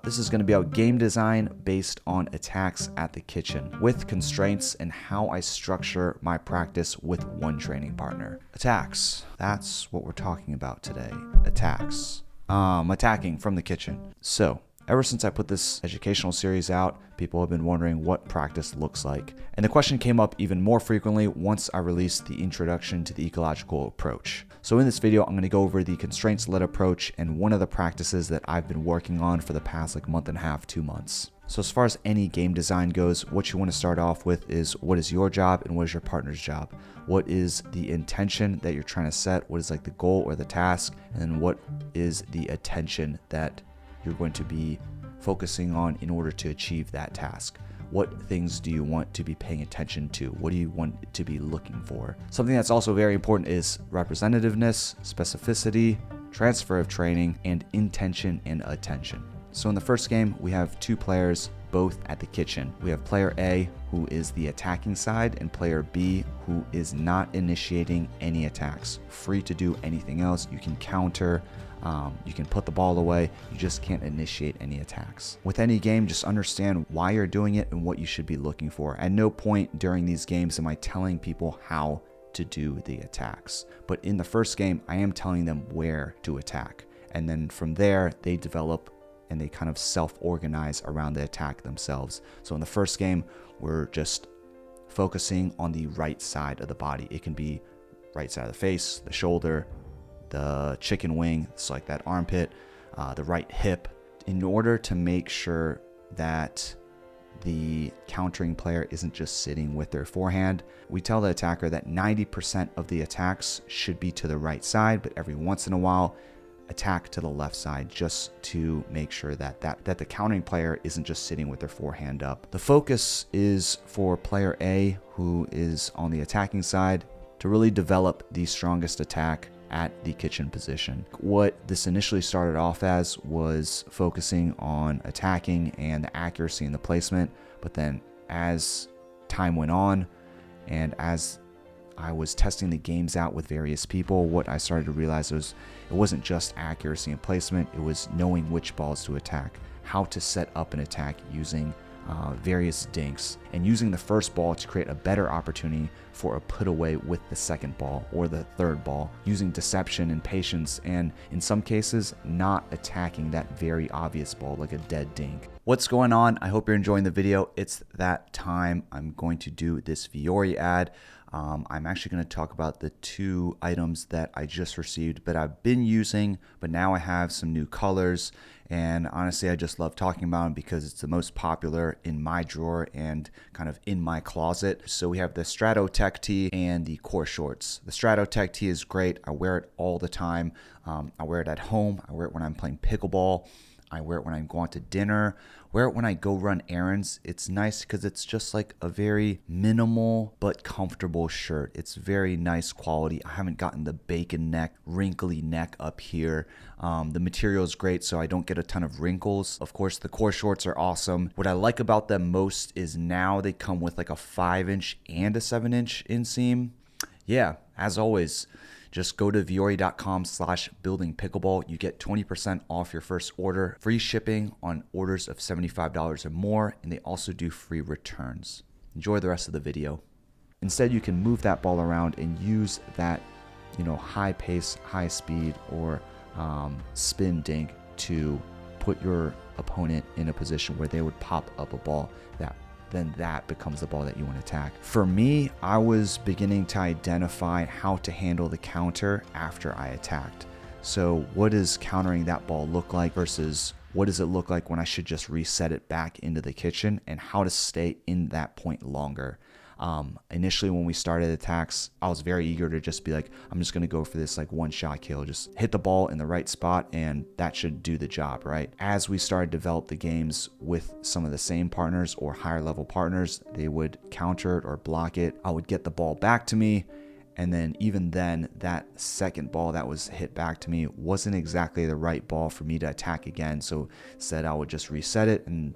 This is going to be about game design based on attacks at the kitchen with constraints and how I structure my practice with one training partner. Attacks. That's what we're talking about today. Attacks. Attacking from the kitchen. So, ever since I put this educational series out, people have been wondering what practice looks like. And the question came up even more frequently once I released the introduction to the ecological approach. So in this video, I'm going to go over the constraints-led approach and one of the practices that I've been working on for the past month and a half, 2 months. So as far as any game design goes, what you want to start off with is what is your job and what is your partner's job? What is the intention that you're trying to set? What is the goal or the task? And then what is the attention that you're going to be focusing on in order to achieve that task? What things do you want to be paying attention to? What do you want to be looking for? Something that's also very important is representativeness, specificity, transfer of training, and intention and attention. So in the first game, we have two players, both at the kitchen. We have player A, who is the attacking side, and player B, who is not initiating any attacks. Free to do anything else. You can counter, you can put the ball away, you just can't initiate any attacks. With any game, just understand why you're doing it and what you should be looking for. At no point during these games am I telling people how to do the attacks. But in the first game, I am telling them where to attack. And then from there, they develop and they kind of self-organize around the attack themselves. So in the first game, we're just focusing on the right side of the body. It can be right side of the face, the shoulder, the chicken wing, so like that armpit, the right hip, in order to make sure that the countering player isn't just sitting with their forehand. We tell the attacker that 90% of the attacks should be to the right side, but every once in a while, attack to the left side, just to make sure that the countering player isn't just sitting with their forehand up. The focus is for player A, who is on the attacking side, to really develop the strongest attack at the kitchen position. What this initially started off as was focusing on attacking and the accuracy and the placement, but then as time went on and as I was testing the games out with various people, what I started to realize was it wasn't just accuracy and placement, it was knowing which balls to attack, how to set up an attack using various dinks, and using the first ball to create a better opportunity for a put away with the second ball or the third ball, using deception and patience, and in some cases not attacking that very obvious ball like a dead dink. What's going on? I hope you're enjoying the video. It's that time. I'm going to do this Fiore ad. I'm actually going to talk about the two items that I just received, but I've been using, but now I have some new colors. And honestly, I just love talking about them because it's the most popular in my drawer and kind of in my closet. So we have the Strato Tech Tee and the Core Shorts. The Strato Tech Tee is great. I wear it all the time. I wear it at home. I wear it when I'm playing pickleball. I wear it when I'm going to dinner, wear it when I go run errands. It's nice because it's just like a very minimal but comfortable shirt. It's very nice quality. I haven't gotten the bacon neck, wrinkly neck up here. The material is great, so I don't get a ton of wrinkles. Of course, the Core Shorts are awesome. What I like about them most is now they come with like a 5-inch and a 7-inch inseam. Yeah, as always, just go to viore.com/buildingpickleball. You get 20% off your first order, free shipping on orders of $75 or more, and they also do free returns. Enjoy the rest of the video. Instead, you can move that ball around and use that, high pace, high speed, or spin dink to put your opponent in a position where they would pop up a ball then that becomes the ball that you want to attack. For me, I was beginning to identify how to handle the counter after I attacked. So what does countering that ball look like versus what does it look like when I should just reset it back into the kitchen, and how to stay in that point longer. Initially when we started attacks, I was very eager to just be like, I'm just going to go for this one shot kill, just hit the ball in the right spot and that should do the job, right? As we started to develop the games with some of the same partners or higher level partners, they would counter it or block it. I would get the ball back to me, and then even then, that second ball that was hit back to me wasn't exactly the right ball for me to attack again. So instead I would just reset it and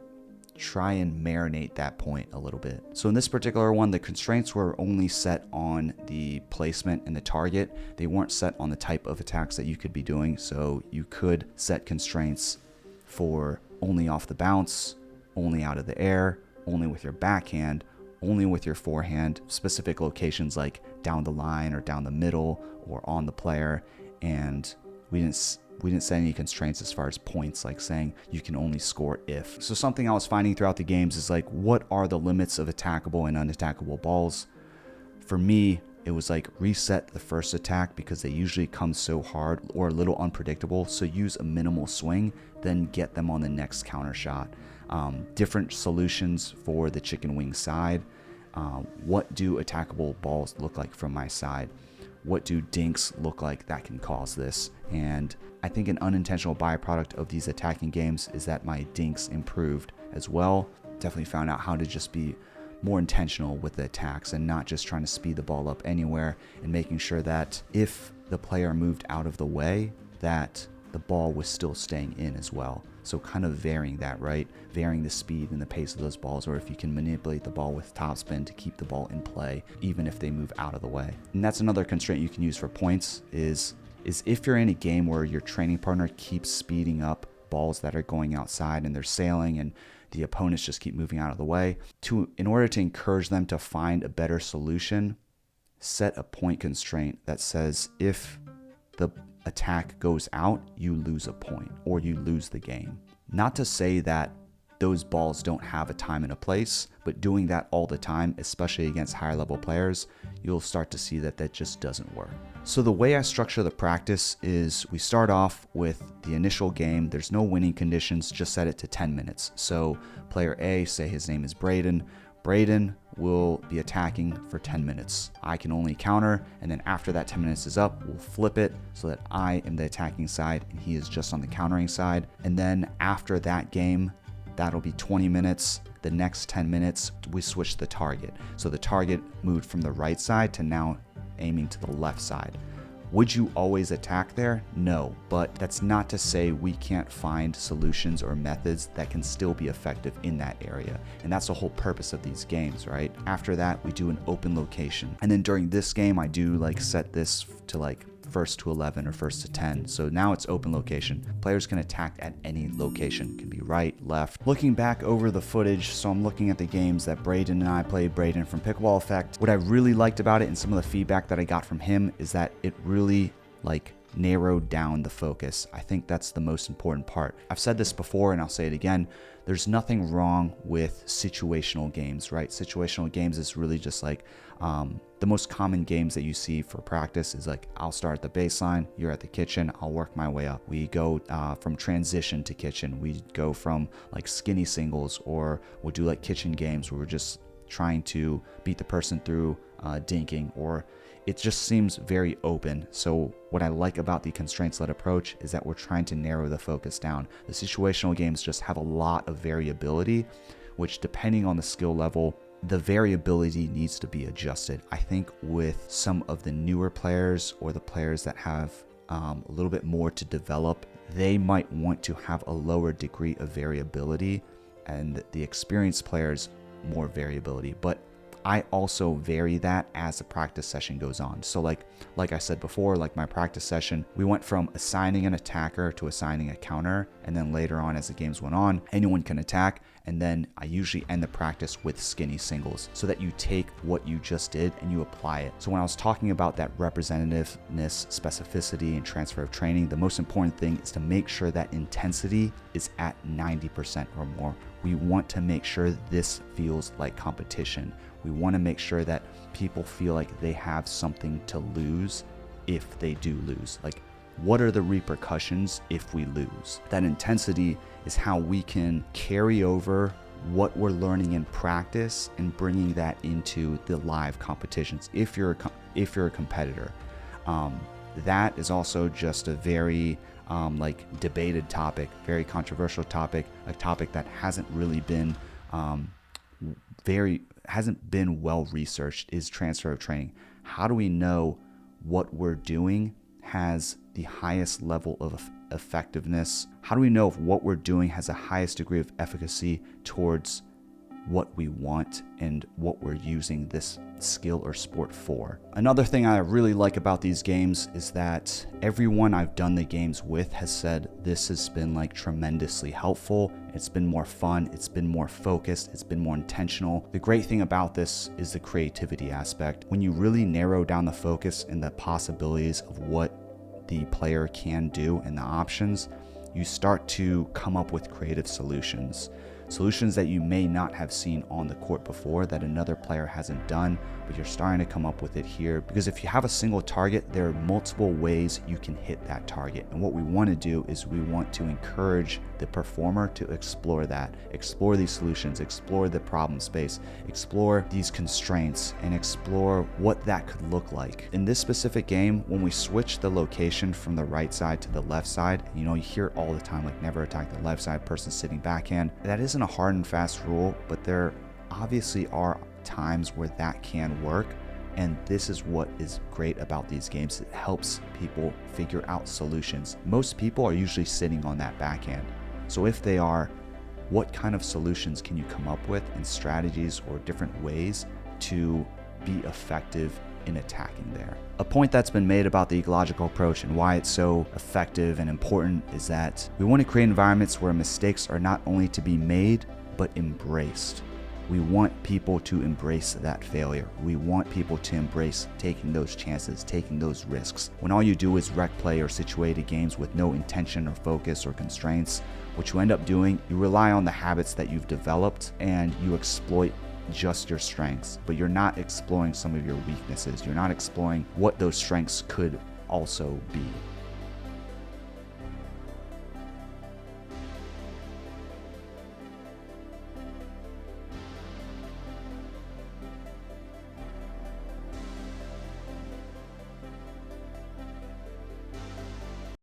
try and marinate that point a little bit. So in this particular one, the constraints were only set on the placement and the target. They weren't set on the type of attacks that you could be doing. So you could set constraints for only off the bounce, only out of the air, only with your backhand, only with your forehand, specific locations like down the line or down the middle or on the player. And we didn't set any constraints as far as points, like saying you can only score if. So something I was finding throughout the games is like, what are the limits of attackable and unattackable balls? For me, it was like reset the first attack because they usually come so hard or a little unpredictable. So use a minimal swing, then get them on the next counter shot. Different solutions for the chicken wing side. What do attackable balls look like from my side? What do dinks look like that can cause this? And I think an unintentional byproduct of these attacking games is that my dinks improved as well. Definitely found out how to just be more intentional with the attacks and not just trying to speed the ball up anywhere, and making sure that if the player moved out of the way, that the ball was still staying in as well. So kind of varying that, right? Varying the speed and the pace of those balls, or if you can manipulate the ball with topspin to keep the ball in play, even if they move out of the way. And that's another constraint you can use for points is if you're in a game where your training partner keeps speeding up balls that are going outside and they're sailing and the opponents just keep moving out of the way, in order to encourage them to find a better solution, set a point constraint that says if the attack goes out, you lose a point or you lose the game. Not to say that those balls don't have a time and a place, but doing that all the time, especially against higher level players, you'll start to see that that just doesn't work. So the way I structure the practice is we start off with the initial game. There's no winning conditions, just set it to 10 minutes. So player A, say his name is Braden. Braden will be attacking for 10 minutes. I can only counter, and then after that 10 minutes is up, we'll flip it so that I am the attacking side and he is just on the countering side. And then after that game, that'll be 20 minutes. The next 10 minutes, we switch the target. So the target moved from the right side to now aiming to the left side. Would you always attack there? No, but that's not to say we can't find solutions or methods that can still be effective in that area. And that's the whole purpose of these games, right? After that, we do an open location. And then during this game, I do like set this to like first to 11 or first to 10. So now it's open location. Players can attack at any location. It can be right, left. Looking back over the footage, so I'm looking at the games that Braden and I played, Braden from PickleballEffect. What I really liked about it and some of the feedback that I got from him is that it really narrowed down the focus. I think that's the most important part. I've said this before and I'll say it again. There's nothing wrong with situational games, right? Situational games is really just like the most common games that you see for practice is like, I'll start at the baseline, you're at the kitchen, I'll work my way up. We go from transition to kitchen. We go from like skinny singles, or we'll do like kitchen games where we're just trying to beat the person through dinking, or it just seems very open. So what I like about the constraints-led approach is that we're trying to narrow the focus down. The situational games just have a lot of variability, which depending on the skill level, the variability needs to be adjusted. I think with some of the newer players or the players that have a little bit more to develop, they might want to have a lower degree of variability, and the experienced players more variability. But I also vary that as the practice session goes on. So like I said before, like my practice session, we went from assigning an attacker to assigning a counter, and then later on as the games went on, anyone can attack, and then I usually end the practice with skinny singles so that you take what you just did and you apply it. So when I was talking about that representativeness, specificity, and transfer of training, the most important thing is to make sure that intensity is at 90% or more. We want to make sure this feels like competition. We want to make sure that people feel like they have something to lose if they do lose. Like, what are the repercussions if we lose? That intensity is how we can carry over what we're learning in practice and bringing that into the live competitions. If you're a competitor, that is also just a very debated topic, very controversial topic, a topic that hasn't really been hasn't been well researched, is transfer of training. How do we know what we're doing has the highest level of effectiveness? How do we know if what we're doing has the highest degree of efficacy towards what we want and what we're using this skill or sport for. Another thing I really like about these games is that everyone I've done the games with has said this has been like tremendously helpful. It's been more fun, it's been more focused, it's been more intentional. The great thing about this is the creativity aspect. When you really narrow down the focus and the possibilities of what the player can do and the options, you start to come up with creative solutions that you may not have seen on the court before, that another player hasn't done, but you're starting to come up with it here. Because if you have a single target, there are multiple ways you can hit that target. And what we want to do is we want to encourage the performer to explore that, explore these solutions, explore the problem space, explore these constraints, and explore what that could look like. In this specific game, when we switch the location from the right side to the left side, you know, you hear it all the time, like never attack the left side, person sitting backhand. That isn't a hard and fast rule, but there obviously are times where that can work. And this is what is great about these games. It helps people figure out solutions. Most people are usually sitting on that backhand. So if they are, what kind of solutions can you come up with and strategies or different ways to be effective in attacking there? A point that's been made about the ecological approach and why it's so effective and important is that we want to create environments where mistakes are not only to be made, but embraced. We want people to embrace that failure. We want people to embrace taking those chances, taking those risks. When all you do is rec play or situated games with no intention or focus or constraints, what you end up doing, you rely on the habits that you've developed and you exploit just your strengths, but you're not exploring some of your weaknesses. You're not exploring what those strengths could also be.